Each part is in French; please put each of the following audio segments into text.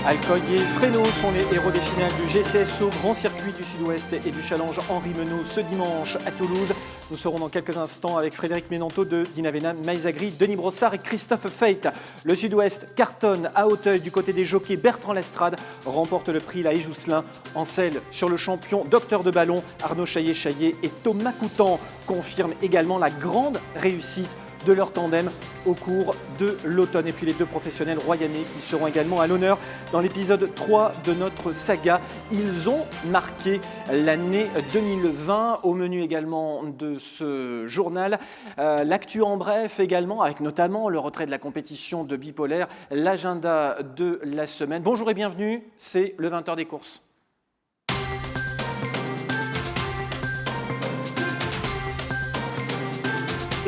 Alcoy et Fresno sont les héros des finales du GCSO Grand Circuit du Sud-Ouest et du Challenge Henri Menot ce dimanche à Toulouse. Nous serons dans quelques instants avec Frédéric Menanto de Dinavena Maïzagri, Denis Brossard et Christophe Feit. Le Sud-Ouest cartonne à Auteuil du côté des jockeys. Bertrand Lestrade remporte le prix Laïe Jousselin. En selle sur le champion docteur de ballon Arnaud Chaillet et Thomas Coutan confirment également la grande réussite de leur tandem au cours de l'automne. Et puis les deux professionnels royannais qui seront également à l'honneur dans l'épisode 3 de notre saga. Ils ont marqué l'année 2020. Au menu également de ce journal, l'actu en bref également, avec notamment le retrait de la compétition de bipolaire, l'agenda de la semaine. Bonjour et bienvenue, c'est le 20h des courses.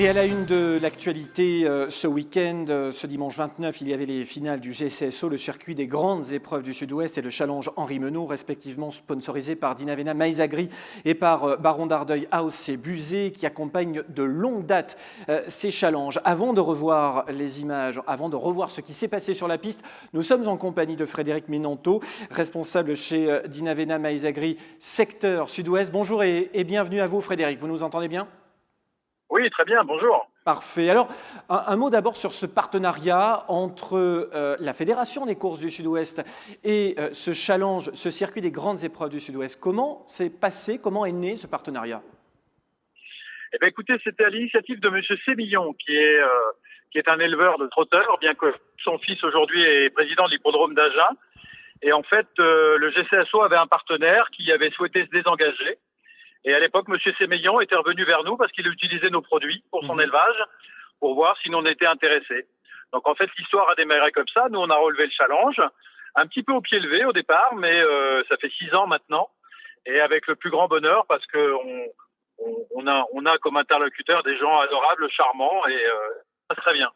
Et à la une de l'actualité ce week-end, ce dimanche 29, il y avait les finales du GCSO, le circuit des grandes épreuves du Sud-Ouest et le Challenge Henri Menot, respectivement sponsorisés par Dinavena Maïzagri et par Baron d'Ardeuil AOC Buzet, qui accompagnent de longue date ces challenges. Avant de revoir les images, avant de revoir ce qui s'est passé sur la piste, nous sommes en compagnie de Frédéric Menanto, responsable chez Dinavena Maïzagri, secteur Sud-Ouest. Bonjour et bienvenue à vous Frédéric, vous nous entendez bien ? Oui, très bien, bonjour. Parfait. Alors, un mot d'abord sur ce partenariat entre la Fédération des courses du Sud-Ouest et ce challenge, ce circuit des grandes épreuves du Sud-Ouest. Comment s'est passé, comment est né ce partenariat ? Eh bien, écoutez, c'était à l'initiative de M. Sémillon, qui est un éleveur de trotteurs, bien que son fils aujourd'hui est président de l'hippodrome d'Agen. Et en fait, le GCSO avait un partenaire qui avait souhaité se désengager. Et à l'époque, M. Sémillon était revenu vers nous parce qu'il utilisait nos produits pour son élevage, pour voir si nous on était intéressés. Donc en fait, l'histoire a démarré comme ça. Nous, on a relevé le challenge, un petit peu au pied levé au départ, mais ça fait 6 ans maintenant. Et avec le plus grand bonheur parce que on a comme interlocuteur des gens adorables, charmants et ça se très bien.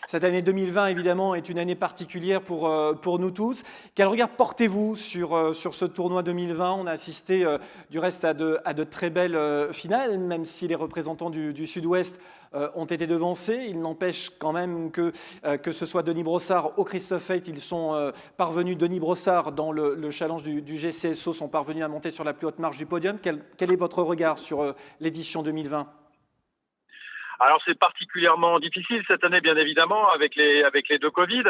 Cette année 2020, évidemment, est une année particulière pour nous tous. Quel regard portez-vous sur ce tournoi 2020 ? On a assisté du reste à de très belles finales, même si les représentants du Sud-Ouest ont été devancés. Il n'empêche quand même que ce soit Denis Brossard ou Christophe Feit, ils sont parvenus, Denis Brossard, dans le challenge du GCSO, sont parvenus à monter sur la plus haute marche du podium. Quel est votre regard sur l'édition 2020 ? Alors c'est particulièrement difficile cette année, bien évidemment, avec les deux Covid.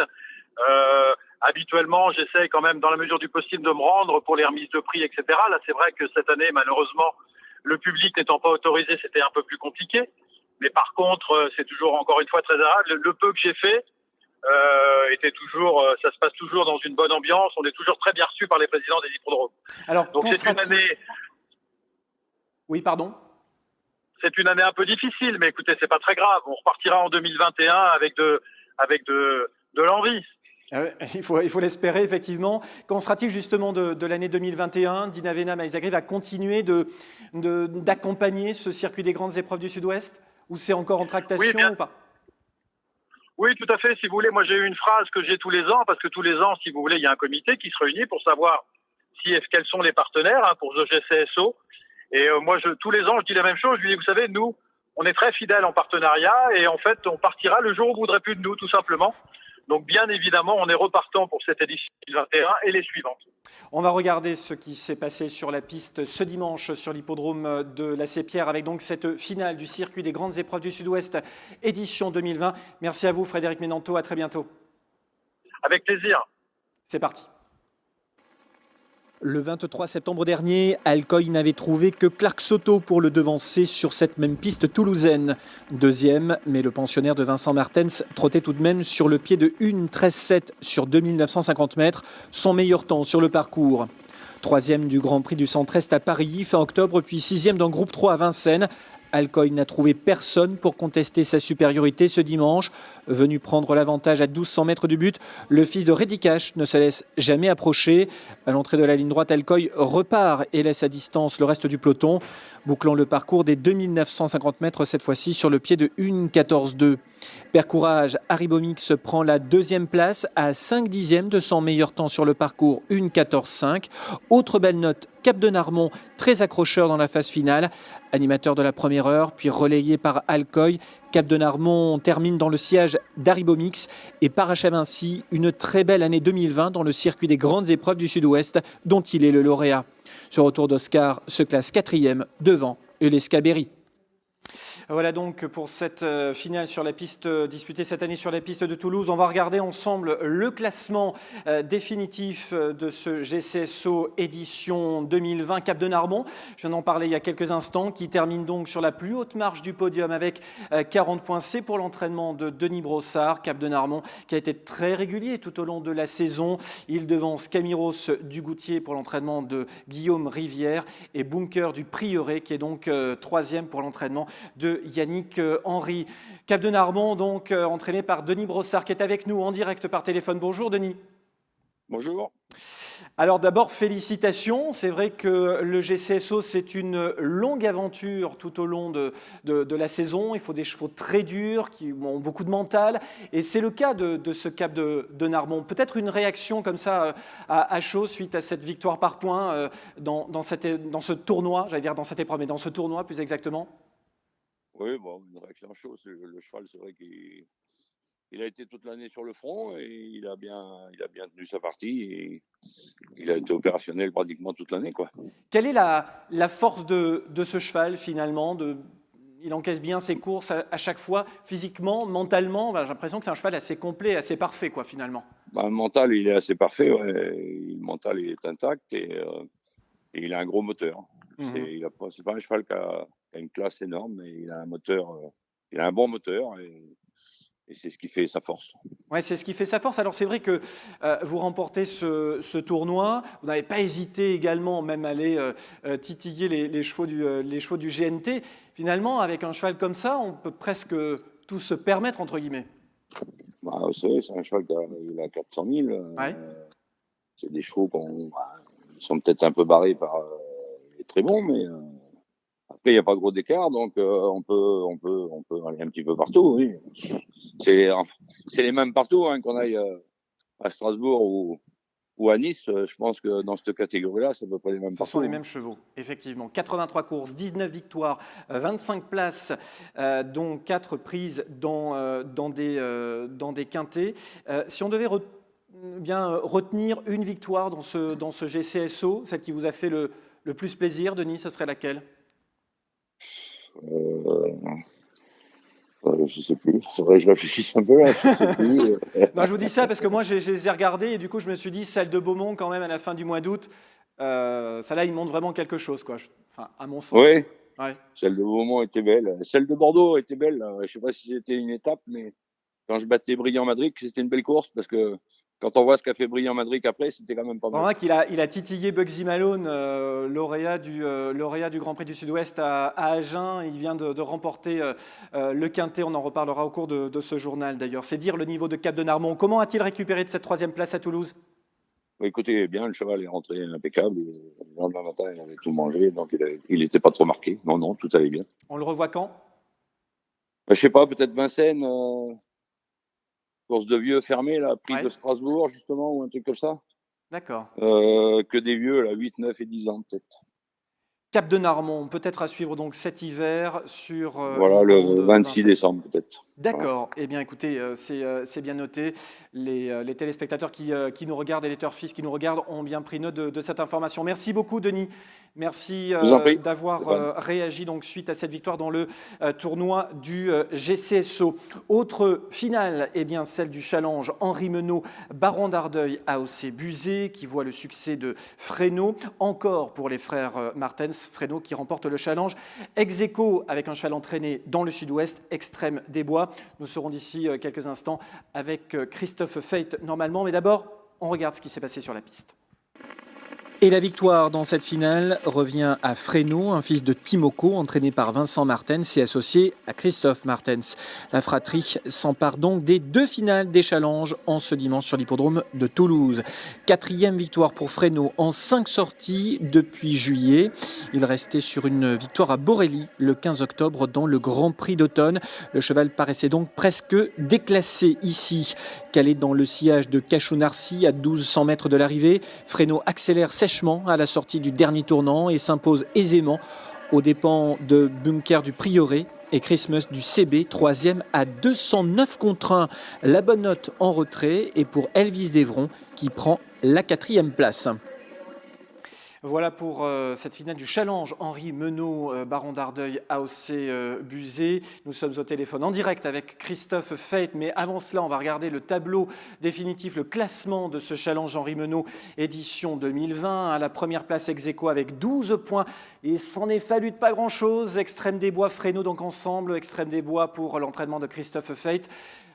Habituellement, j'essaie quand même, dans la mesure du possible, de me rendre pour les remises de prix, etc. Là, c'est vrai que cette année, malheureusement, le public n'étant pas autorisé, c'était un peu plus compliqué. Mais par contre, c'est toujours, encore une fois, très agréable. Le peu que j'ai fait était toujours, ça se passe toujours dans une bonne ambiance. On est toujours très bien reçus par les présidents des hippodromes. Alors, donc c'est une année. Oui, pardon. C'est une année un peu difficile, mais écoutez, c'est pas très grave. On repartira en 2021 avec de l'envie. Il faut l'espérer, effectivement. Qu'en sera-t-il justement de l'année 2021 ? Dinavena Maïzagri va continuer d'accompagner ce circuit des grandes épreuves du Sud-Ouest ? Ou c'est encore en tractation ou pas ? Oui, tout à fait. Si vous voulez, moi j'ai eu une phrase que j'ai tous les ans, parce que tous les ans, si vous voulez, il y a un comité qui se réunit pour savoir quels sont les partenaires pour le GCSO. Et moi, tous les ans, je dis la même chose. Je lui dis, vous savez, nous, on est très fidèles en partenariat et en fait, on partira le jour où vous voudrez plus de nous, tout simplement. Donc, bien évidemment, on est repartant pour cette édition 2021 et les suivantes. On va regarder ce qui s'est passé sur la piste ce dimanche sur l'hippodrome de la Sépierre avec donc cette finale du circuit des grandes épreuves du Sud-Ouest, édition 2020. Merci à vous, Frédéric Menanto. À très bientôt. Avec plaisir. C'est parti. Le 23 septembre dernier, Alcoy n'avait trouvé que Clark Soto pour le devancer sur cette même piste toulousaine. Deuxième, mais le pensionnaire de Vincent Martens trottait tout de même sur le pied de 1,13,7 sur 2950 mètres, son meilleur temps sur le parcours. Troisième du Grand Prix du Centre-Est à Paris, fin octobre, puis sixième dans Groupe 3 à Vincennes. Alcoy n'a trouvé personne pour contester sa supériorité ce dimanche. Venu prendre l'avantage à 1200 mètres du but, le fils de Reddicash ne se laisse jamais approcher. À l'entrée de la ligne droite, Alcoy repart et laisse à distance le reste du peloton, bouclant le parcours des 2950 mètres cette fois-ci sur le pied de 1,14,2. Père Courage, Haribomix prend la deuxième place à 5 dixièmes de son meilleur temps sur le parcours, 1,14,5. Autre belle note, Cap de Narmont, très accrocheur dans la phase finale. Animateur de la première heure, puis relayé par Alcoy. Cap de Narmont termine dans le sillage d'Haribomix et parachève ainsi une très belle année 2020 dans le circuit des grandes épreuves du Sud-Ouest dont il est le lauréat. Ce retour d'Oscar se classe 4e devant Euleska Berry. Voilà donc pour cette finale sur la piste disputée cette année sur la piste de Toulouse. On va regarder ensemble le classement définitif de ce GCSO édition 2020 Cap de Narmont. Je viens d'en parler il y a quelques instants, qui termine donc sur la plus haute marche du podium avec 40 points. C'est pour l'entraînement de Denis Brossard. Cap de Narmont qui a été très régulier tout au long de la saison. Il devance Camiros du Goutier pour l'entraînement de Guillaume Rivière et Bunker du Prieuré qui est donc 3e pour l'entraînement de Yannick Henry. Cap de Narmont, donc entraîné par Denis Brossard, qui est avec nous en direct par téléphone. Bonjour Denis. Bonjour. Alors d'abord, félicitations. C'est vrai que le GCSO, c'est une longue aventure tout au long de la saison. Il faut des chevaux très durs, qui ont beaucoup de mental. Et c'est le cas de ce Cap de Narmont. Peut-être une réaction comme ça à chaud suite à cette victoire par points dans ce tournoi, j'allais dire dans cette épreuve, mais dans ce tournoi plus exactement. Oui, bon, une réaction chaude. Le cheval, c'est vrai qu'il a été toute l'année sur le front et il a bien tenu sa partie et il a été opérationnel pratiquement toute l'année, quoi. Quelle est la force de ce cheval finalement il encaisse bien ses courses à chaque fois, physiquement, mentalement. J'ai l'impression que c'est un cheval assez complet, assez parfait, quoi, finalement. Le mental, il est assez parfait. Ouais. Le mental, il est intact et il a un gros moteur. C'est pas un cheval qui a une classe énorme, mais il a un moteur, il a un bon moteur et c'est ce qui fait sa force. Ouais, c'est ce qui fait sa force. Alors c'est vrai que vous remportez ce tournoi. Vous n'avez pas hésité également même à aller titiller les chevaux du GNT. Finalement, avec un cheval comme ça, on peut presque tout se permettre, entre guillemets. C'est un cheval qui a 400 000. Ouais. C'est des chevaux qui sont peut-être un peu barrés par les très bons, mais après, il n'y a pas gros d'écart, donc on peut aller un petit peu partout, oui. C'est les mêmes partout, hein, qu'on aille à Strasbourg ou à Nice. Je pense que dans cette catégorie-là, c'est à peu près les mêmes partout. Ce sont les mêmes chevaux, effectivement. 83 courses, 19 victoires, 25 places, dont 4 prises dans des quintets. Si on devait retenir une victoire dans ce GCSO, celle qui vous a fait le plus plaisir, Denis, ce serait laquelle ? Je sais plus. C'est vrai que je réfléchisse un peu là. Je sais plus. Non, je vous dis ça parce que moi, je les ai regardés et du coup, je me suis dit, celle de Beaumont, quand même, à la fin du mois d'août, celle-là, il montre vraiment quelque chose, quoi. Enfin, à mon sens. Oui. Ouais. Celle de Beaumont était belle. Celle de Bordeaux était belle. Je ne sais pas si c'était une étape, mais quand je battais Brillant Madrid, c'était une belle course parce que quand on voit ce qu'a fait Brillant Madrid après, c'était quand même pas mal. Qu'il a titillé Bugsy Malone, lauréat du Grand Prix du Sud-Ouest à Agen. Il vient de remporter le Quintet. On en reparlera au cours de ce journal d'ailleurs. C'est dire le niveau de Cap de Narmont. Comment a-t-il récupéré de cette 3e place à Toulouse ? Écoutez, bien, le cheval est rentré impeccable. Le lendemain matin, il avait tout mangé, donc il n'était pas trop marqué. Non, tout allait bien. On le revoit quand ? Je sais pas, peut-être Vincennes. Course de vieux fermée, là, prix de Strasbourg, justement, ou un truc comme ça. D'accord. Que des vieux, là, 8, 9 et 10 ans, peut-être. Cap de Narmont, peut-être à suivre donc cet hiver sur... voilà, le 26 décembre, peut-être. D'accord. Voilà. Eh bien, écoutez, c'est bien noté. Les téléspectateurs qui nous regardent et les turfistes qui nous regardent ont bien pris note de cette information. Merci beaucoup, Denis. Merci d'avoir réagi donc, suite à cette victoire dans le tournoi du GCSO. Autre finale, eh bien, celle du challenge Henri Menot, Baron d'Ardeuil, AOC Buzet, qui voit le succès de Fresno. Encore pour les frères Martens, Fresno qui remporte le challenge ex-aequo avec un cheval entraîné dans le Sud-Ouest, Extrême des Bois. Nous serons d'ici quelques instants avec Christophe Feit normalement. Mais d'abord, on regarde ce qui s'est passé sur la piste. Et la victoire dans cette finale revient à Fresno, un fils de Timoko, entraîné par Vincent Martens et associé à Christophe Martens. La fratrie s'empare donc des 2 finales des challenges en ce dimanche sur l'hippodrome de Toulouse. 4e victoire pour Fresno en 5 sorties depuis juillet. Il restait sur une victoire à Borelli le 15 octobre dans le Grand Prix d'automne. Le cheval paraissait donc presque déclassé ici. Calé dans le sillage de Cachou-Narcy à 1200 mètres de l'arrivée, Fresno accélère sèchement à la sortie du dernier tournant et s'impose aisément aux dépens de Bunker du Prieuré et Christmas du CB, 3e à 209 contre 1. La bonne note en retrait est pour Elvis Devron qui prend la 4e place. Voilà pour cette finale du challenge Henri Menot, Baron d'Ardeuil, AOC Buzet. Nous sommes au téléphone en direct avec Christophe Feit, mais avant cela, on va regarder le tableau définitif, le classement de ce challenge Henri Menot édition 2020. À la première place ex-aequo avec 12 points. Et s'en est fallu de pas grand-chose. Extrême des Bois, Fresno donc ensemble. Extrême des Bois pour l'entraînement de Christophe Feit.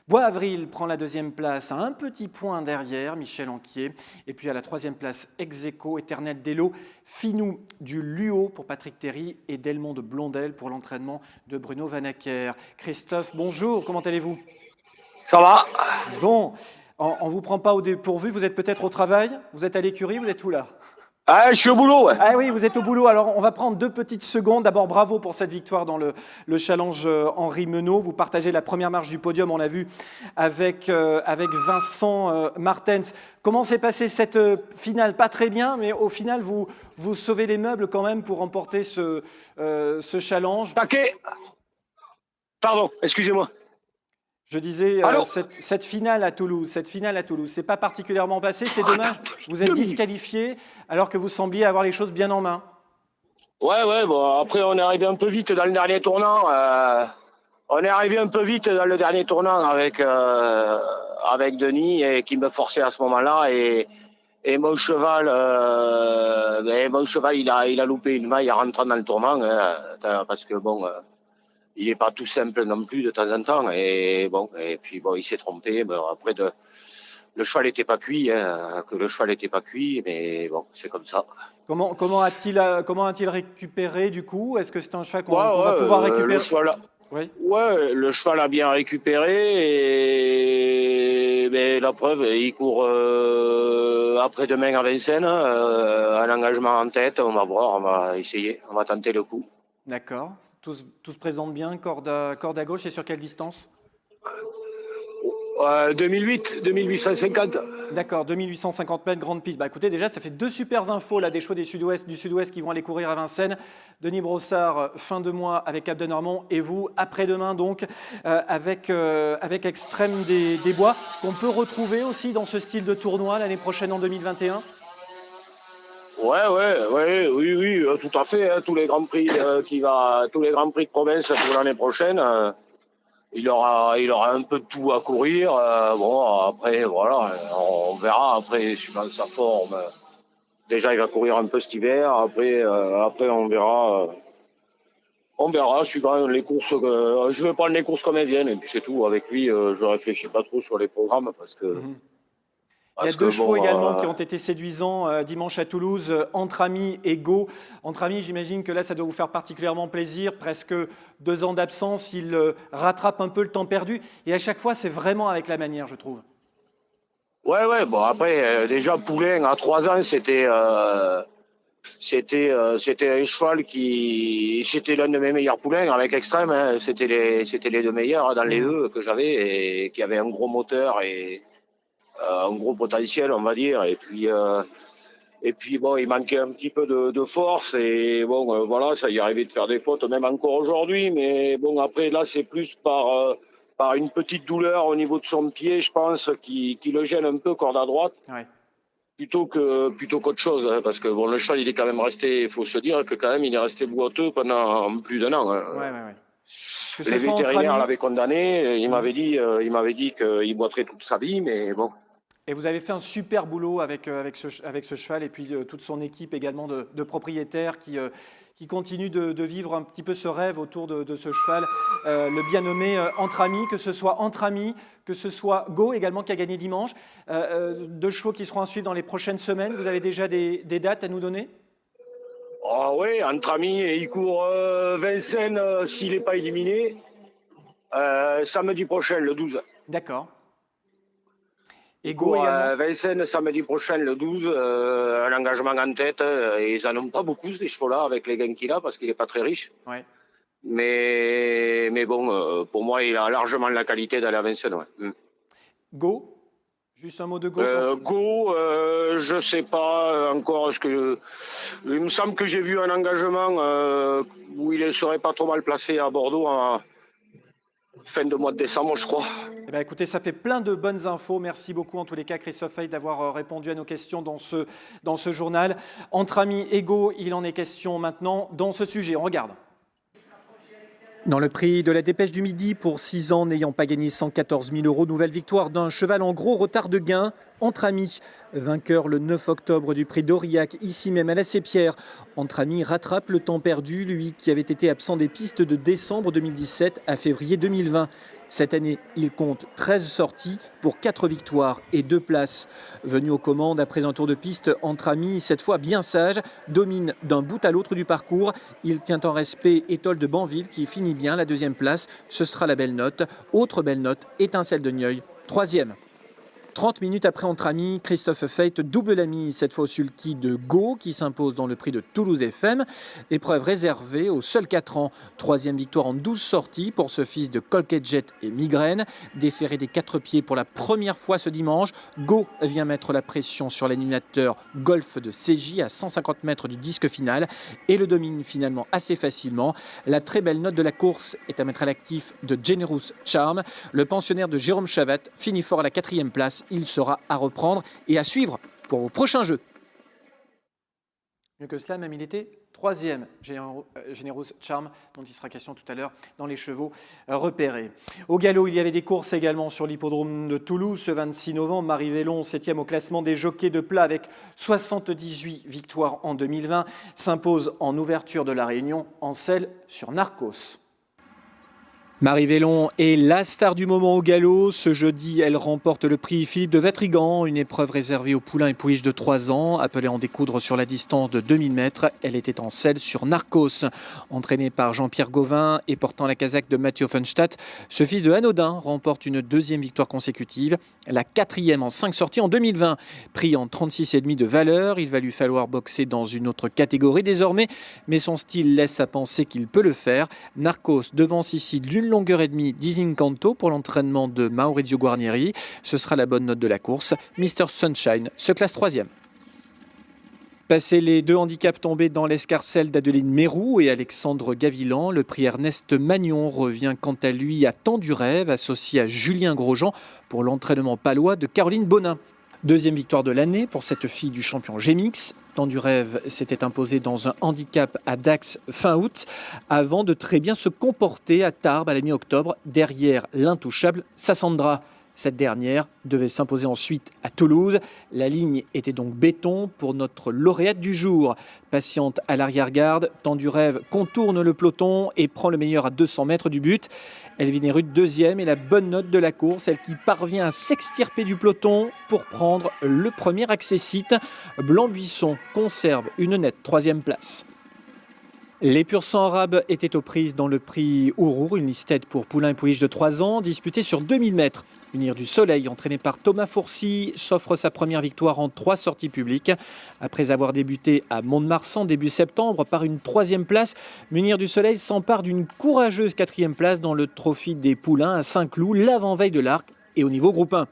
Bois Avril prend la 2e place à un petit point derrière, Michel Anquier. Et puis à la 3e place, ex-aequo, Éternel Dello, Finou du Luo pour Patrick Théry et Delmont de Blondel pour l'entraînement de Bruno Vanacker. Christophe, bonjour, comment allez-vous? Ça va? Bon, on ne vous prend pas au dépourvu, vous êtes peut-être au travail, vous êtes à l'écurie, vous êtes où là? Ah, je suis au boulot, ouais. Ah oui, vous êtes au boulot. Alors, on va prendre 2 petites secondes. D'abord, bravo pour cette victoire dans le challenge Henri Menot. Vous partagez la première marche du podium, on l'a vu, avec Vincent Martens. Comment s'est passée cette finale? Pas très bien, mais au final, vous sauvez les meubles quand même pour remporter ce challenge. Taquet. Pardon, excusez-moi. Je disais, cette finale à Toulouse, c'est pas particulièrement passé, c'est dommage. Vous êtes disqualifié alors que vous sembliez avoir les choses bien en main. Ouais, bon, après on est arrivé un peu vite dans le dernier tournant. Avec Denis et qui me forçait à ce moment-là et mon cheval, il a loupé une maille en rentrant dans le tournant parce que bon. Il n'est pas tout simple non plus de temps en temps. Et puis il s'est trompé. Bon, après, le cheval n'était pas cuit. Mais bon, c'est comme ça. Comment a-t-il récupéré du coup? Est-ce que c'est un cheval qu'on va pouvoir récupérer? Le cheval a bien récupéré. Mais la preuve, il court après-demain à Vincennes. Un engagement en tête. On va voir, on va essayer. On va tenter le coup. D'accord. Tout se présente bien, corde à gauche, et sur quelle distance? 2850. D'accord, 2850 mètres, grande piste. Bah écoutez, déjà, ça fait 2 super infos là, des chevaux du Sud-Ouest qui vont aller courir à Vincennes. Denis Brossard, fin de mois avec Cap de Normand, et vous, après-demain donc, avec Extrême des Bois, qu'on peut retrouver aussi dans ce style de tournoi l'année prochaine en 2021. Oui, tout à fait. Tous les grands prix tous les grands prix de province pour l'année prochaine, il aura un peu de tout à courir. Après, voilà, on verra. Après, suivant sa forme, déjà il va courir un peu cet hiver. Après, on verra. Suivant les courses. Je vais prendre les courses comme elles viennent et puis c'est tout. Avec lui, je réfléchis pas trop sur les programmes parce que. Il y a 2 chevaux également qui ont été séduisants dimanche à Toulouse, Entre Amis et Go. Entre Amis, j'imagine que là, ça doit vous faire particulièrement plaisir. Presque 2 ans d'absence, il rattrape un peu le temps perdu. Et à chaque fois, c'est vraiment avec la manière, je trouve. Bon, après, déjà, Poulain, à 3 ans, c'était un cheval c'était l'un de mes meilleurs poulains avec Extrême. Hein. C'était les 2 meilleurs dans les E que j'avais et qui avaient un gros moteur et un gros potentiel, on va dire. Et puis bon, il manquait un petit peu de force et bon, voilà, ça y arrivait de faire des fautes, même encore aujourd'hui. Mais bon, après, là, c'est plus par une petite douleur au niveau de son pied, je pense, qui le gêne un peu, corde à droite. Ouais. Plutôt qu'autre chose, hein, parce que bon, le cheval, il est quand même resté, il faut se dire que quand même, il est resté boiteux pendant plus d'1 an. Hein. Ouais. Les vétérinaires l'avaient condamné, il m'avait dit qu'il boiterait toute sa vie, mais bon. Et vous avez fait un super boulot avec ce cheval et puis toute son équipe également de propriétaires qui qui continue de vivre un petit peu ce rêve autour de ce cheval, le bien nommé Entre Amis, que ce soit Entre Amis, que ce soit Go également qui a gagné dimanche. 2 chevaux qui seront à suivre dans les prochaines semaines. Vous avez déjà des dates à nous donner? Ah oui, Entre Amis, et il court Vincennes s'il n'est pas éliminé. Samedi prochain, le 12. D'accord. Et Go Go également. Vincennes, samedi prochain, le 12. Un engagement en tête. Et ils n'en ont pas beaucoup, ces chevaux-là, avec les gains qu'il a, parce qu'il n'est pas très riche. Ouais. Mais bon, pour moi, il a largement la qualité d'aller à Vincennes. Ouais. Go. Juste un mot de Go. Go, je ne sais pas encore. Il me semble que j'ai vu un engagement où il ne serait pas trop mal placé à Bordeaux en fin de mois de décembre, je crois. Eh bien, écoutez, ça fait plein de bonnes infos. Merci beaucoup en tous les cas, Christophe Hey, d'avoir répondu à nos questions dans ce journal. Entre Amis et Go, il en est question maintenant dans ce sujet. On regarde. Dans le prix de la Dépêche du Midi, pour 6 ans n'ayant pas gagné 114 000 €, nouvelle victoire d'un cheval en gros retard de gain, Entre Amis. Vainqueur le 9 octobre du prix d'Aurillac, ici même à la Sépierre. Entre Amis rattrape le temps perdu, lui qui avait été absent des pistes de décembre 2017 à février 2020. Cette année, il compte 13 sorties pour 4 victoires et 2 places. Venu aux commandes après un tour de piste, Entre Amis, cette fois bien sage, domine d'un bout à l'autre du parcours. Il tient en respect Étoile de Banville qui finit bien la 2e place. Ce sera la belle note. Autre belle note, Étincelle de Nieuil, 3e. 30 minutes après Entre Amis, Christophe Feit double la mise, cette fois au sulky de Go, qui s'impose dans le prix de Toulouse FM. Épreuve réservée aux seuls 4 ans. 3e victoire en 12 sorties pour ce fils de Colgate Jet et Migraine. Déféré des 4 pieds pour la première fois ce dimanche, Go vient mettre la pression sur l'animateur Golf de CJ à 150 mètres du disque final et le domine finalement assez facilement. La très belle note de la course est à mettre à l'actif de Generous Charm. Le pensionnaire de Jérôme Chavat finit fort à la 4e place. Il sera à reprendre et à suivre pour vos prochains jeux. Mieux que cela, même il était 3e, Generous Charm, dont il sera question tout à l'heure dans les chevaux repérés. Au galop, il y avait des courses également sur l'hippodrome de Toulouse ce 26 novembre. Marie Vélon, 7e au classement des jockeys de plat avec 78 victoires en 2020, s'impose en ouverture de la Réunion en selle sur Narcos. Marie Vélon est la star du moment au galop. Ce jeudi, elle remporte le prix Philippe de Vatrigan, une épreuve réservée aux poulains et pouliches de 3 ans. Appelée en découdre sur la distance de 2000 mètres, elle était en selle sur Narcos. Entraînée par Jean-Pierre Gauvin et portant la casaque de Mathieu Offenstadt, ce fils de Hanodin remporte une 2e victoire consécutive, la 4e en 5 sorties en 2020. Pris en 36,5 de valeur, il va lui falloir boxer dans une autre catégorie désormais, mais son style laisse à penser qu'il peut le faire. Narcos devance ici d'une longueur et demie d'Isincanto pour l'entraînement de Maurizio Guarnieri. Ce sera la bonne note de la course. Mr Sunshine se classe 3e. Passé les 2 handicaps tombés dans l'escarcelle d'Adeline Mérou et Alexandre Gavilan, le prix Ernest Magnon revient quant à lui à Temps du Rêve, associé à Julien Grosjean pour l'entraînement palois de Caroline Bonin. 2e victoire de l'année pour cette fille du champion Gémix. Temps du Rêve s'était imposé dans un handicap à Dax fin août, avant de très bien se comporter à Tarbes à la mi-octobre, derrière l'intouchable Sassandra. Cette dernière devait s'imposer ensuite à Toulouse. La ligne était donc béton pour notre lauréate du jour. Patiente à l'arrière-garde, Temps du Rêve contourne le peloton et prend le meilleur à 200 mètres du but. Elvin Erut 2e et la bonne note de la course, elle qui parvient à s'extirper du peloton pour prendre le premier accessite. Blanc-Buisson conserve une nette 3e place. Les pur sang arabes étaient aux prises dans le prix Ourour, une listette pour poulain et pouliche de 3 ans, disputée sur 2000 mètres. Munir du Soleil, entraîné par Thomas Fourcy, s'offre sa première victoire en 3 sorties publiques. Après avoir débuté à Mont-de-Marsan début septembre par une 3e place, Munir du Soleil s'empare d'une courageuse 4e place dans le trophée des poulains à Saint-Cloud, l'avant-veille de l'Arc et au niveau groupe 1.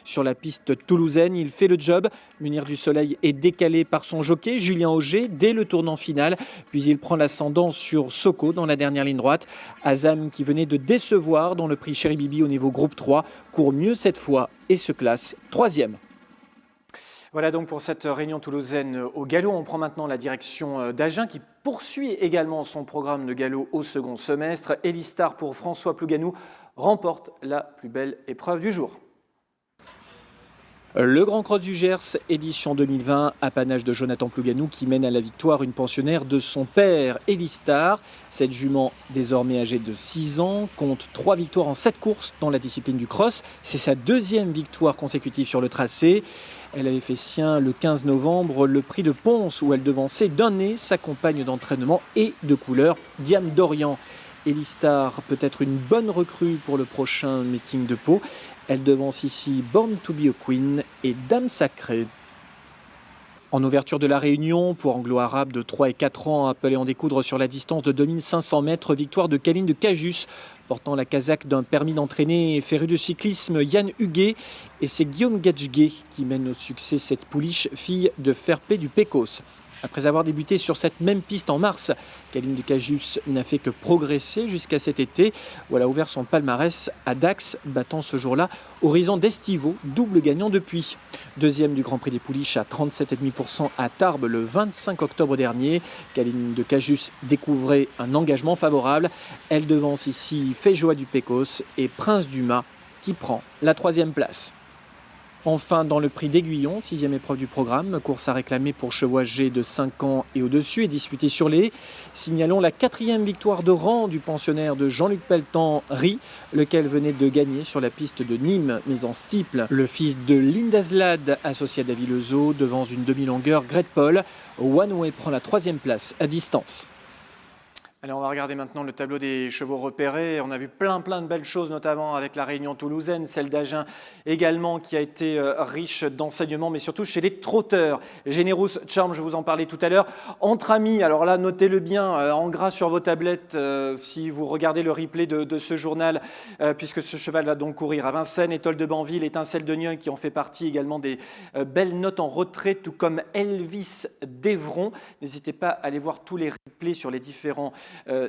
Sur la piste toulousaine, il fait le job. Munir du Soleil est décalé par son jockey, Julien Auger, dès le tournant final. Puis il prend l'ascendant sur Soko dans la dernière ligne droite. Azam, qui venait de décevoir dans le prix Chéri Bibi au niveau groupe 3, court mieux cette fois et se classe 3e. Voilà donc pour cette réunion toulousaine au galop. On prend maintenant la direction d'Agen qui poursuit également son programme de galop au second semestre. Elistar pour François Plouganou remporte la plus belle épreuve du jour. Le Grand Cross du Gers, édition 2020, apanage de Jonathan Plouganou qui mène à la victoire une pensionnaire de son père, Elistar. Cette jument, désormais âgée de 6 ans, compte 3 victoires en 7 courses dans la discipline du cross. C'est sa 2e victoire consécutive sur le tracé. Elle avait fait sien le 15 novembre le prix de Pons où elle devançait d'un nez sa compagne d'entraînement et de couleur, Diane Dorian. Elistar peut être une bonne recrue pour le prochain meeting de Pau. Elle devance ici Born to be a Queen et Dame Sacrée. En ouverture de la réunion, pour anglo-arabe de 3 et 4 ans, appelé en découdre sur la distance de 2500 mètres, victoire de Kaline de Cajus, portant la casaque d'un permis d'entraîner féru de cyclisme Yann Huguet. Et c'est Guillaume Gadjguet qui mène au succès cette pouliche, fille de Fairplay du Pécos. Après avoir débuté sur cette même piste en mars, Kaline de Cajus n'a fait que progresser jusqu'à cet été où elle a ouvert son palmarès à Dax, battant ce jour-là Horizon d'Estivo, double gagnant depuis. 2e du Grand Prix des Pouliches à 37,5% à Tarbes le 25 octobre dernier. Kaline de Cajus découvrait un engagement favorable. Elle devance ici Féjoa du Pécos et Prince Dumas qui prend la 3e place. Enfin, dans le prix d'Aiguillon, 6e épreuve du programme, course à réclamer pour chevaux âgés de 5 ans et au-dessus et disputée sur les haies. Signalons la 4e victoire de rang du pensionnaire de Jean-Luc Pelletan, Ri, lequel venait de gagner sur la piste de Nîmes, mise en steeple. Le fils de Lindazlad, associé à David Lezo, devant une demi-longueur, Grete Paul. One Way prend la 3e place à distance. Allez, on va regarder maintenant le tableau des chevaux repérés. On a vu plein de belles choses, notamment avec la Réunion toulousaine, celle d'Agen également, qui a été riche d'enseignements, mais surtout chez les trotteurs. Generous Charm, je vous en parlais tout à l'heure. Entre amis, alors là, notez-le bien, en gras sur vos tablettes, si vous regardez le replay de ce journal, puisque ce cheval va donc courir à Vincennes, Étoile de Banville, Étincelle de Nyon, qui en fait partie également des belles notes en retrait, tout comme Elvis d'Evron. N'hésitez pas à aller voir tous les replays sur les différents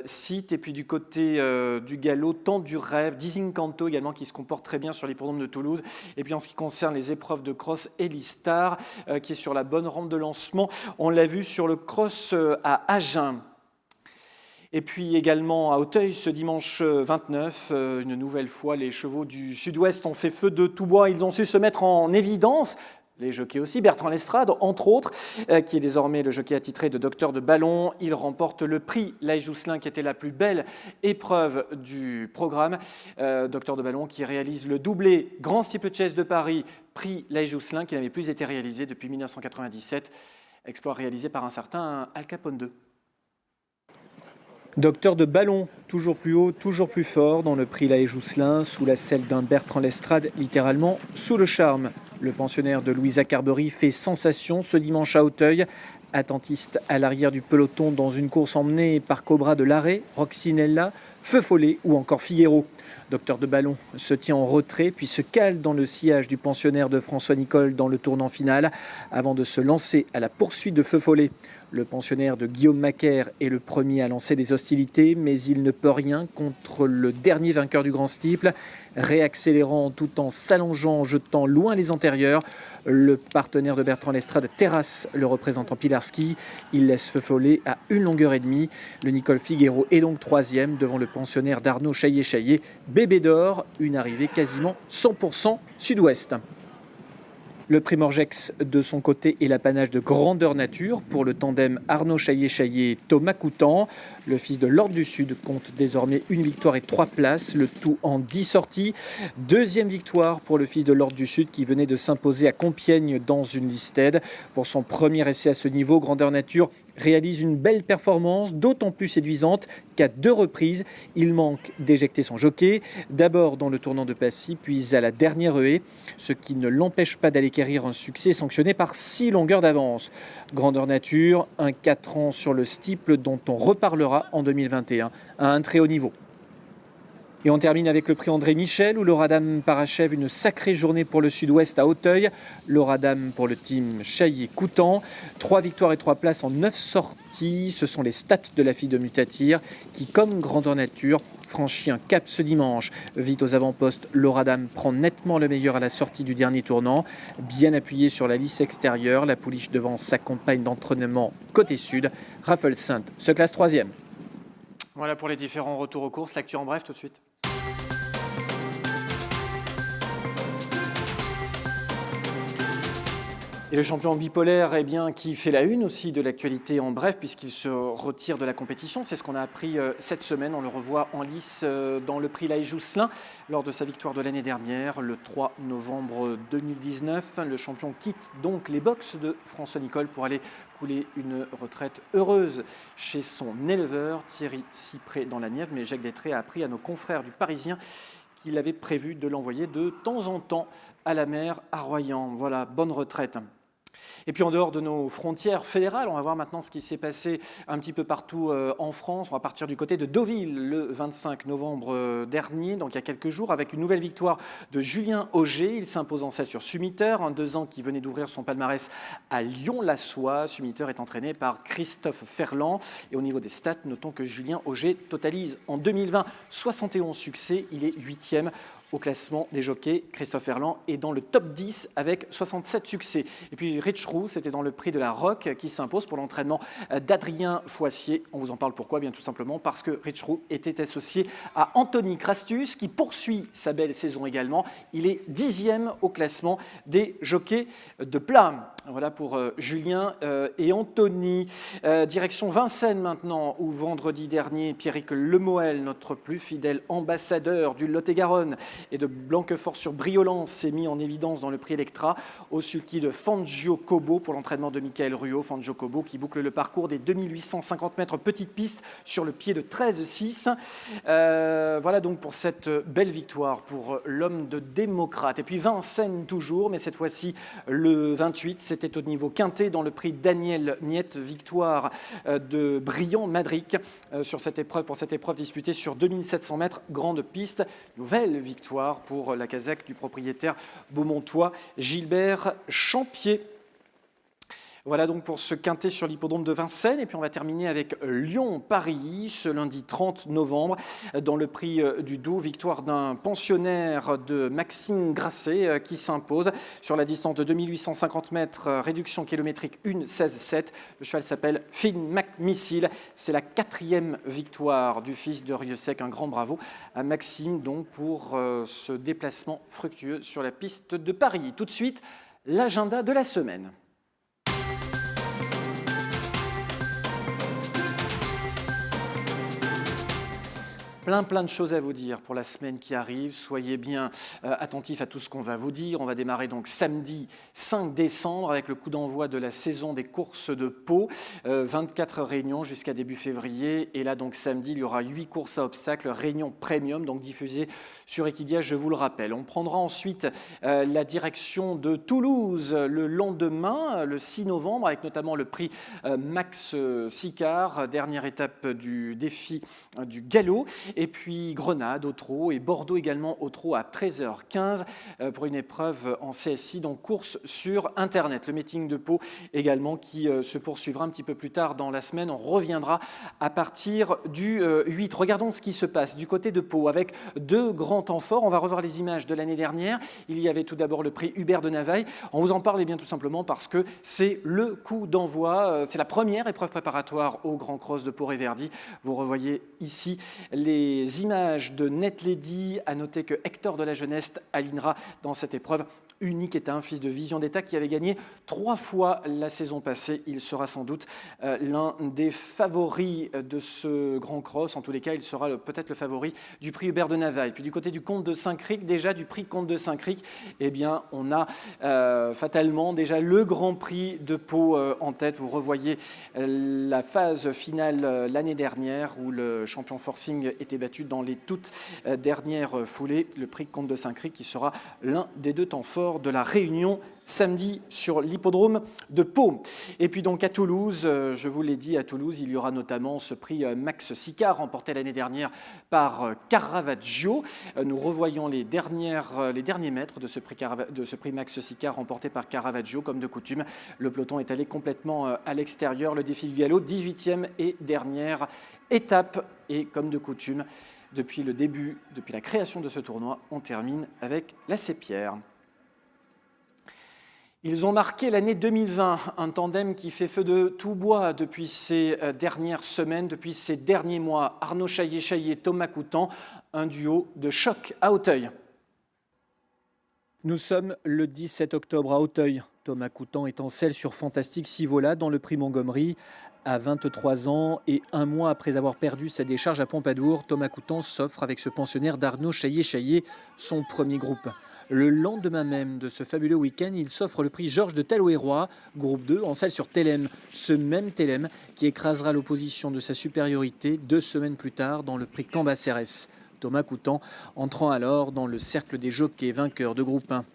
site. Et puis du côté du galop, Temps du rêve, Dizincanto également qui se comporte très bien sur l'hippodrome de Toulouse. Et puis en ce qui concerne les épreuves de cross, Elistar qui est sur la bonne rampe de lancement. On l'a vu sur le cross à Agen. Et puis également à Auteuil ce dimanche 29, une nouvelle fois les chevaux du sud-ouest ont fait feu de tout bois. Ils ont su se mettre en évidence. Les jockeys aussi, Bertrand Lestrade, entre autres, qui est désormais le jockey attitré de Docteur de Ballon. Il remporte le prix Laïc Jousselin, qui était la plus belle épreuve du programme. Docteur de Ballon qui réalise le doublé Grand Steeplechase de Paris, prix Laïc Jousselin, qui n'avait plus été réalisé depuis 1997. Exploit réalisé par un certain Al Capone 2. Docteur de Ballon, toujours plus haut, toujours plus fort dans le prix Laïc Jousselin, sous la selle d'un Bertrand Lestrade, littéralement sous le charme. Le pensionnaire de Louisa Carbery fait sensation ce dimanche à Auteuil. Attentiste à l'arrière du peloton dans une course emmenée par Cobra de Larrey, Roxinella, Feu Follet ou encore Figuero. Docteur de Ballon se tient en retrait puis se cale dans le sillage du pensionnaire de François Nicole dans le tournant final avant de se lancer à la poursuite de Feu Follet. Le pensionnaire de Guillaume Macaire est le premier à lancer des hostilités, mais il ne peut rien contre le dernier vainqueur du Grand Steeple. Réaccélérant tout en s'allongeant, jetant loin les antérieurs, le partenaire de Bertrand Lestrade terrasse le représentant Pilarski. Il laisse Feu Follet à 1 longueur et demie. Le Nicole Figuero est donc 3e devant le pensionnaire d'Arnaud Chaillet-Chaillet. Bébé d'or, une arrivée quasiment 100% sud-ouest. Le Primorgex, de son côté, est l'apanage de grandeur nature pour le tandem Arnaud Chaillet-Chaillet-Thomas Coutan. Le fils de l'Ordre du Sud compte désormais 1 victoire et 3 places, le tout en 10 sorties. 2e victoire pour le fils de l'Ordre du Sud qui venait de s'imposer à Compiègne dans une listed. Pour son premier essai à ce niveau, grandeur nature réalise une belle performance, d'autant plus séduisante qu'à 2 reprises, il manque d'éjecter son jockey, d'abord dans le tournant de Passy, puis à la dernière haie, ce qui ne l'empêche pas d'aller quérir un succès sanctionné par 6 longueurs d'avance. Grandeur nature, un 4 ans sur le steeple dont on reparlera en 2021 à un très haut niveau. Et on termine avec le prix André Michel où l'Oradam parachève une sacrée journée pour le Sud-Ouest à Auteuil. L'Oradam pour le team Chaillet-Coutan. 3 victoires et 3 places en 9 sorties. Ce sont les stats de la fille de Mutatir qui, comme grandeur nature, franchit un cap ce dimanche. Vite aux avant-postes, l'Oradam prend nettement le meilleur à la sortie du dernier tournant. Bien appuyé sur la lisse extérieure, la pouliche devant sa compagne d'entraînement côté sud. Raffle Sainte se classe 3e. Voilà pour les différents retours aux courses. L'actu en bref tout de suite. Et le champion bipolaire, eh bien, qui fait la une aussi de l'actualité en bref, puisqu'il se retire de la compétition. C'est ce qu'on a appris cette semaine. On le revoit en lice dans le prix Laïc-Jousselin lors de sa victoire de l'année dernière, le 3 novembre 2019. Le champion quitte donc les box de François Nicole pour aller couler une retraite heureuse chez son éleveur, Thierry Cyprès, dans la Nièvre. Mais Jacques Détré a appris à nos confrères du Parisien qu'il avait prévu de l'envoyer de temps en temps à la mer à Royan. Voilà, bonne retraite. Et puis en dehors de nos frontières fédérales, on va voir maintenant ce qui s'est passé un petit peu partout en France. On va partir du côté de Deauville le 25 novembre dernier, donc il y a quelques jours, avec une nouvelle victoire de Julien Auger. Il s'impose en 7 sur Sumiter, un 2 ans qui venait d'ouvrir son palmarès à Lyon-la-Soie. Sumiter est entraîné par Christophe Ferland. Et au niveau des stats, notons que Julien Auger totalise en 2020 71 succès. Il est 8e au classement des jockeys. Christophe Ferland est dans le top 10 avec 67 succès. Et puis Rich Roux, c'était dans le prix de la Roque qui s'impose pour l'entraînement d'Adrien Foissier. On vous en parle pourquoi? Bien tout simplement parce que Rich Roux était associé à Anthony Crastus qui poursuit sa belle saison également. Il est 10e au classement des jockeys de plat. Voilà pour Julien et Anthony. Direction Vincennes maintenant, où vendredi dernier, Pierrick Lemoel, notre plus fidèle ambassadeur du Lot-et-Garonne et de Blanquefort-sur-Briolan, s'est mis en évidence dans le prix Electra au sulky de Fangio Kobo pour l'entraînement de Michael Ruot. Fangio Kobo qui boucle le parcours des 2850 mètres petite piste sur le pied de 13,6. Voilà donc pour cette belle victoire pour l'homme de démocrate. Et puis Vincennes toujours, mais cette fois-ci le 28, c'était au niveau quintet dans le prix Daniel Niette, victoire de Briand Madric sur cette épreuve, pour cette épreuve disputée sur 2700 mètres, grande piste. Nouvelle victoire pour la casaque du propriétaire beaumontois Gilbert Champier. Voilà donc pour ce quintet sur l'hippodrome de Vincennes. Et puis on va terminer avec Lyon-Paris ce lundi 30 novembre dans le prix du Doubs. Victoire d'un pensionnaire de Maxime Grasset qui s'impose sur la distance de 2850 mètres, réduction kilométrique 1,16,7. Le cheval s'appelle Finn McMissile. C'est la 4e victoire du fils de Rieusec. Un grand bravo à Maxime donc pour ce déplacement fructueux sur la piste de Paris. Tout de suite, l'agenda de la semaine. Plein de choses à vous dire pour la semaine qui arrive. Soyez bien attentifs à tout ce qu'on va vous dire. On va démarrer donc samedi 5 décembre avec le coup d'envoi de la saison des courses de Pau. 24 réunions jusqu'à début février. Et là donc samedi, il y aura 8 courses à obstacles, réunions premium, donc diffusées sur Equidia, je vous le rappelle. On prendra ensuite la direction de Toulouse le lendemain, le 6 novembre, avec notamment le prix Max Sicard, dernière étape du défi du galop. Et puis Grenade au trot et Bordeaux également au trot à 13h15 pour une épreuve en CSI, donc course sur Internet. Le meeting de Pau également qui se poursuivra un petit peu plus tard dans la semaine. On reviendra à partir du 8. Regardons ce qui se passe du côté de Pau avec 2 grands temps forts. On va revoir les images de l'année dernière. Il y avait tout d'abord le prix Hubert de Navaille. On vous en parle bien tout simplement parce que c'est le coup d'envoi. C'est la première épreuve préparatoire au Grand Cross de Pau-Réverdy. Vous revoyez ici les images de Net Lady. À noter que Hector de la Jeunesse alignera dans cette épreuve. Unique est un fils de Vision d'État qui avait gagné 3 fois la saison passée. Il sera sans doute l'un des favoris de ce Grand Cross. En tous les cas, il sera peut-être le favori du prix Hubert de Navaille. Puis du côté du Comte de Saint-Cricq, déjà du prix Comte de Saint-Cricq, eh bien, on a fatalement déjà le Grand Prix de Pau en tête. Vous revoyez la phase finale l'année dernière où le champion forcing était battu dans les toutes dernières foulées. Le prix Comte de Saint-Cricq qui sera l'un des 2 temps forts de la Réunion samedi sur l'hippodrome de Pau. Et puis donc à Toulouse, je vous l'ai dit, à Toulouse, il y aura notamment ce prix Max Sicard remporté l'année dernière par Caravaggio. Nous revoyons les derniers mètres de ce prix Max Sicard remporté par Caravaggio comme de coutume. Le peloton est allé complètement à l'extérieur. Le défi du galop, 18e et dernière étape. Et comme de coutume, depuis la création de ce tournoi, on termine avec la Sépierre. Ils ont marqué l'année 2020, un tandem qui fait feu de tout bois depuis ces dernières semaines, depuis ces derniers mois. Arnaud Chaillet, Thomas Coutan, un duo de choc à Auteuil. Nous sommes le 17 octobre à Auteuil. Thomas Coutan est en selle sur Fantastic Sivola dans le prix Montgomery. À 23 ans et un mois après avoir perdu sa décharge à Pompadour, Thomas Coutan s'offre avec ce pensionnaire d'Arnaud Chaillet-Chaillet son premier groupe. Le lendemain même de ce fabuleux week-end, il s'offre le prix Georges de Taloérois, groupe 2, en selle sur Télème. Ce même Télème qui écrasera l'opposition de sa supériorité 2 semaines plus tard dans le prix Cambacérès. Thomas Coutan entrant alors dans le cercle des jockeys vainqueurs de groupe 1.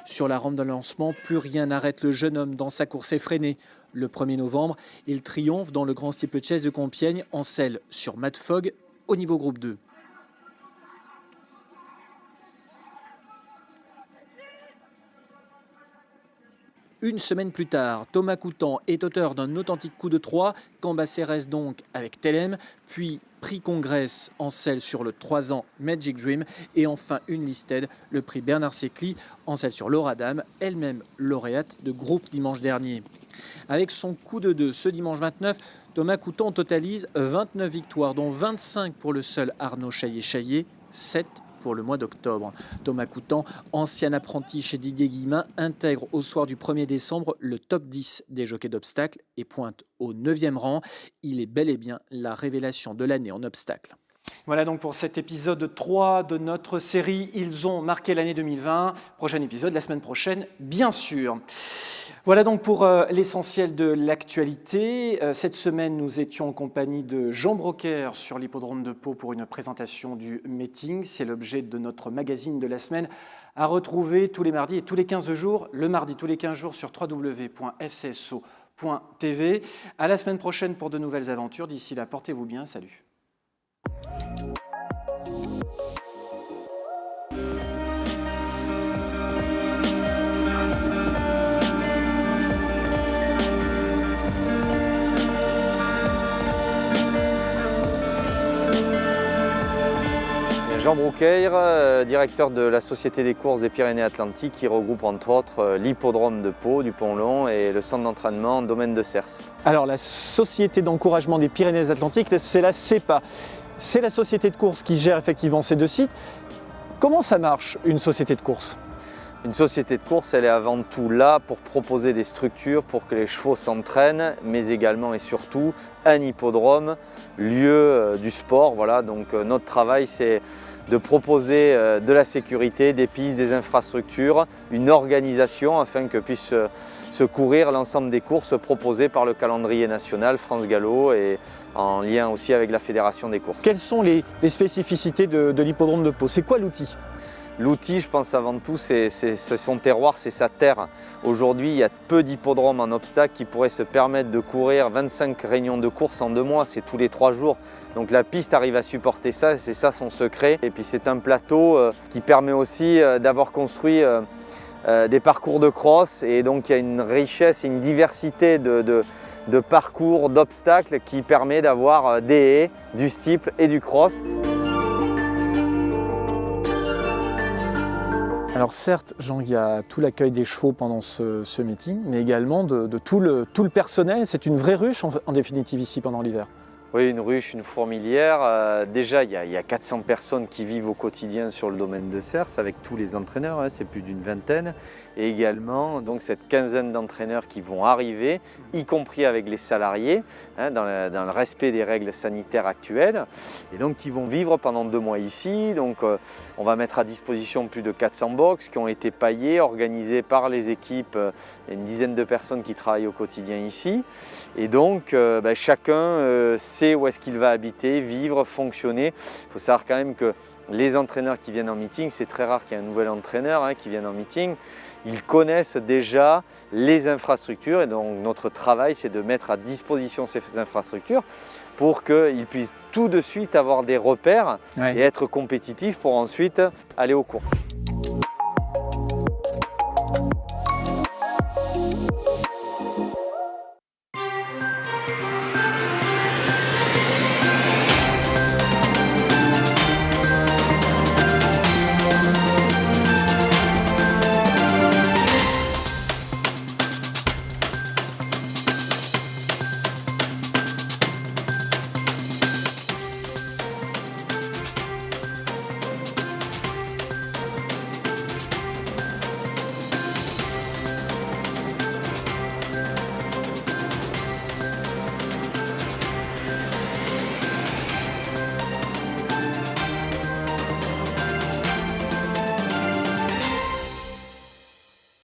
Sur la rampe de lancement, plus rien n'arrête le jeune homme dans sa course effrénée. Le 1er novembre, il triomphe dans le Grand Steeplechase de Compiègne en selle sur Matt Fogg au niveau groupe 2. Une semaine plus tard, Thomas Coutan est auteur d'un authentique coup de 3, Cambacérès donc avec Télème, puis prix Congrès en selle sur le 3 ans Magic Dream et enfin une listed, le prix Bernard Sécli en selle sur Laura Dame, elle-même lauréate de groupe dimanche dernier. Avec son coup de 2 ce dimanche 29, Thomas Coutan totalise 29 victoires, dont 25 pour le seul Arnaud Chaillet-Chaillet, 7 pour le mois d'octobre. Thomas Coutan, ancien apprenti chez Didier Guillemin, intègre au soir du 1er décembre le top 10 des jockeys d'obstacles et pointe au 9e rang. Il est bel et bien la révélation de l'année en obstacles. Voilà donc pour cet épisode 3 de notre série « Ils ont marqué l'année 2020 ». Prochain épisode la semaine prochaine, bien sûr. Voilà donc pour l'essentiel de l'actualité. Cette semaine, nous étions en compagnie de Jean Brocker sur l'hippodrome de Pau pour une présentation du meeting. C'est l'objet de notre magazine de la semaine à retrouver tous les mardis et tous les 15 jours. Le mardi, tous les 15 jours sur www.fcso.tv. À la semaine prochaine pour de nouvelles aventures. D'ici là, portez-vous bien. Salut. Jean Brocker, directeur de la Société des courses des Pyrénées-Atlantiques qui regroupe entre autres l'hippodrome de Pau, du Pont-Long et le centre d'entraînement Domaine de Cers. Alors la Société d'encouragement des Pyrénées-Atlantiques, c'est la CEPA. C'est la société de course qui gère effectivement ces 2 sites. Comment ça marche une société de course ? Une société de course, elle est avant tout là pour proposer des structures pour que les chevaux s'entraînent, mais également et surtout un hippodrome, lieu du sport. Voilà, donc notre travail c'est de proposer de la sécurité, des pistes, des infrastructures, une organisation afin que puissent se courir l'ensemble des courses proposées par le calendrier national France Gallo et en lien aussi avec la Fédération des courses. Quelles sont les spécificités de l'hippodrome de Pau ? C'est quoi l'outil ? L'outil, je pense avant tout, c'est son terroir, c'est sa terre. Aujourd'hui, il y a peu d'hippodromes en obstacle qui pourraient se permettre de courir 25 réunions de course en 2 mois, c'est tous les 3 jours. Donc la piste arrive à supporter ça, c'est ça son secret. Et puis c'est un plateau qui permet aussi d'avoir construit des parcours de cross et donc il y a une richesse et une diversité de parcours, d'obstacles qui permet d'avoir des haies, du steeple et du cross. Alors certes, Jean, il y a tout l'accueil des chevaux pendant ce meeting, mais également de tout le personnel. C'est une vraie ruche en définitive ici pendant l'hiver. Oui, une ruche, une fourmilière. Déjà, il y a 400 personnes qui vivent au quotidien sur le domaine de Cers avec tous les entraîneurs, c'est plus d'une vingtaine. Et également donc, cette quinzaine d'entraîneurs qui vont arriver, y compris avec les salariés, dans le respect des règles sanitaires actuelles. Et donc qui vont vivre pendant 2 mois ici. Donc on va mettre à disposition plus de 400 box qui ont été paillées, organisées par les équipes, une dizaine de personnes qui travaillent au quotidien ici. Et donc chacun sait où est-ce qu'il va habiter, vivre, fonctionner. Il faut savoir quand même que les entraîneurs qui viennent en meeting, c'est très rare qu'il y ait un nouvel entraîneur qui vienne en meeting. Ils connaissent déjà les infrastructures et donc notre travail c'est de mettre à disposition ces infrastructures pour qu'ils puissent tout de suite avoir des repères et être compétitifs pour ensuite aller aux cours.